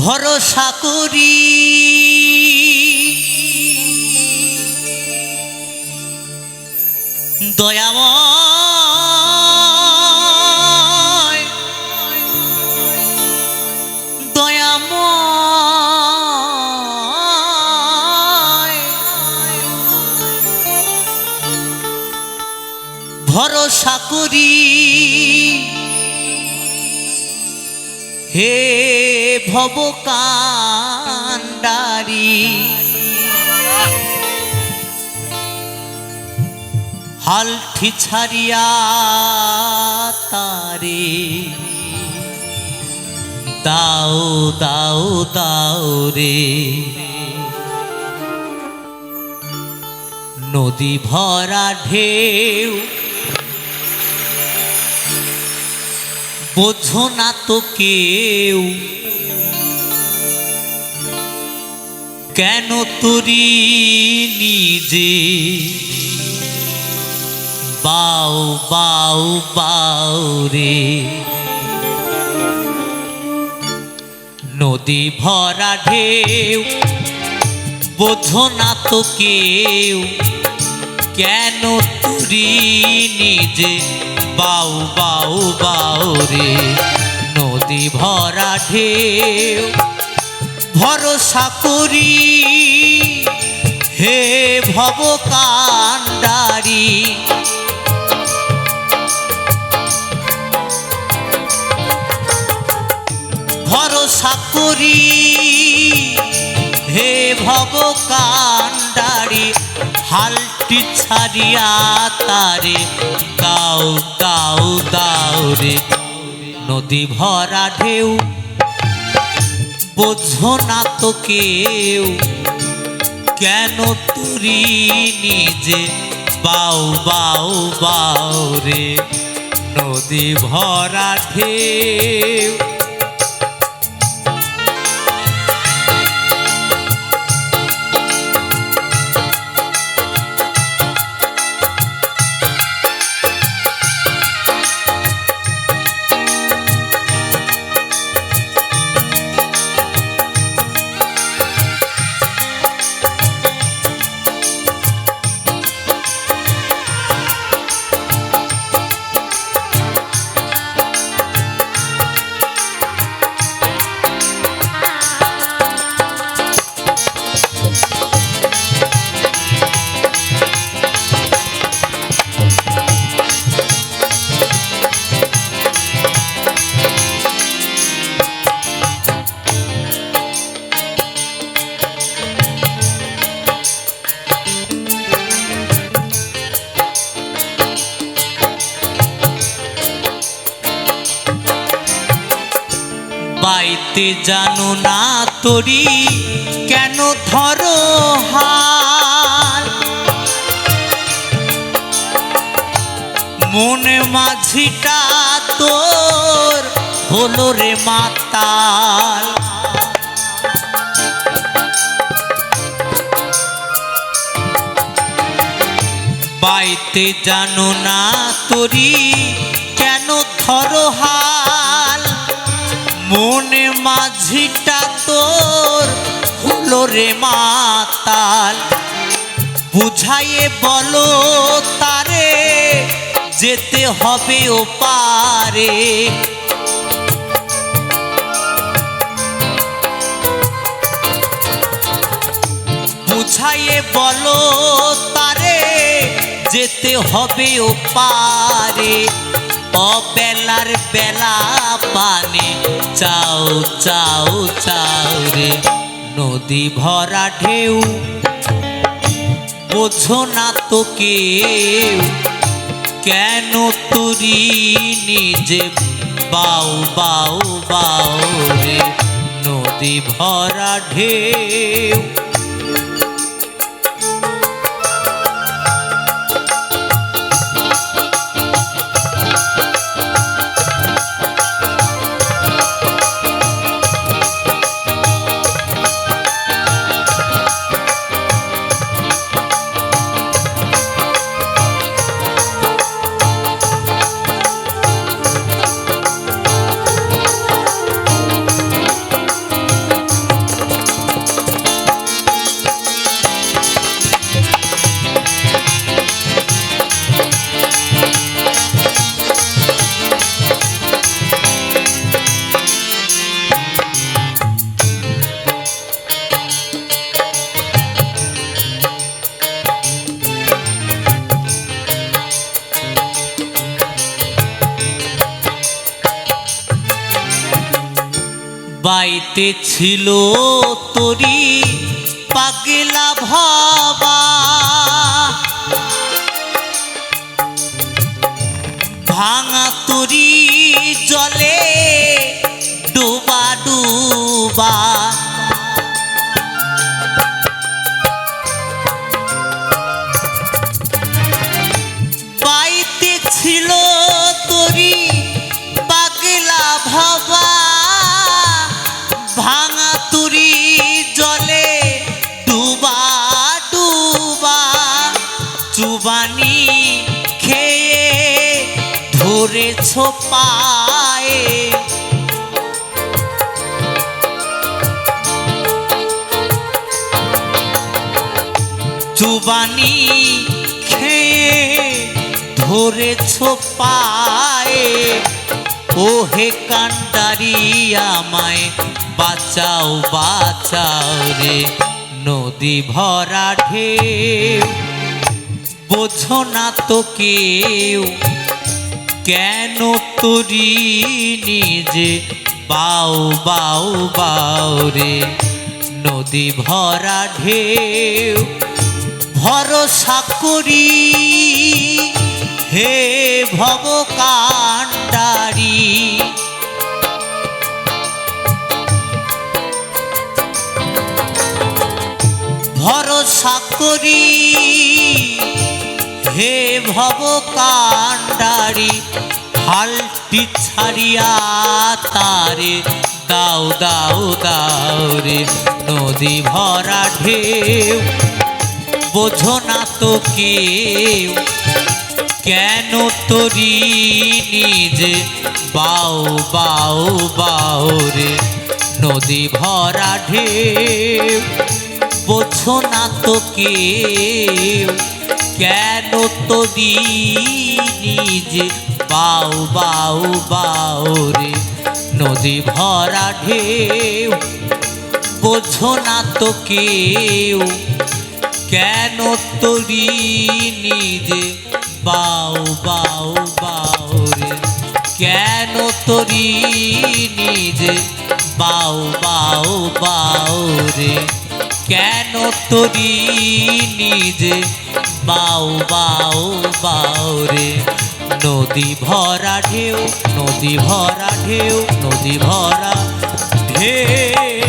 ভরসা করি দয়াময় দয়াময় ভরসা করি হে ভবকান্ডারি হালটি ছাড়িয়া তারে দাও দাও দাও রে নদী ভরা ঢেউ বোঝো না তো কেউ কেন তোরি নিজে বাউ বাউ বাউ রে নদী ভরা ঢেউ বোঝো না তো কেউ কেন তোরি নিজে বাউ বাউ বাউ রে নদী ভরা ঢেউ ভরসা করি হে ভবকান্ডারি ভরসা করি হে ভবকান্ডারি হালটি ছাড়িয়া তারে দাও দাও দাও রে নদী ভরা ঢেউ বোঝো না তো কেউ কেন তোরি নিজে বাউ বাউ বাউ রে নদী ভরা ঢেউ বাইতে জানো না তোরি কেন ধরো হাল মনে মাঝিটা তোর হলো রে মাতাল বাইতে জানো না তোরি কেন ধরো হাল মনে মাঝিটা তোর হলো রে মাতাল বুঝাইয়ে বলো তারে যেতে হবে ও পারে বুঝাইয়ে বলো তারে যেতে হবে ও পারে অবেলার বেলা পানে চাও চাও চাও রে নদী ভরা ঢেউ বোঝো না তো কেউ কেন তোরি নিজে বাউ বাউ বাউ রে নদী ভরা ঢেউ বাইতে ছিল তরি পাগলা ভবা, ভাঙা তরি জলে ডুবা ডুবা, বাইতে ছিল তরি পাগলা ভবা, ভাঙা তরি জলে ডুবা ডুবা, চুবানি খেয়ে ধরেছ পায়ে, চুবানি খেয়ে ধরেছ পায়ে, ওহে কান্ডারি আমায় বাঁচাও বাঁচাও রে, নদী ভরা ঢেউ বোঝো না তো কেউ, কেন তরি নিজে বাউ বাউ বাউ রে, নদী ভরা ঢেউ ভরসা করি হে ভব কান্ডারি, ভরসা করি হে ভব কান্ডারি, হালটি ছাড়িয়া তারে দাও দাও দাও রে, নদী ভরা ঢেউ বোঝো না তো কেউ, কেন তরি নিজে বাউ বাউ বাউ রে, নদী ভরা ঢেউ বোঝো না তো কেউ, কেন তরি নিজে বাউ বাউ বাউ রে, নদী ভরা ঢেউ বোঝো না তো কেউ, কেন তরি নিজে বাউ বাউ বাউ রে, কেন তরি নিজে বাউ বাউ বাউ রে, কেন তরি নিজে বাউ বাউ বাউ রে, নদী ভরা ঢেউ, নদী ভরা ঢেউ, নদী ভরা ঢেউ।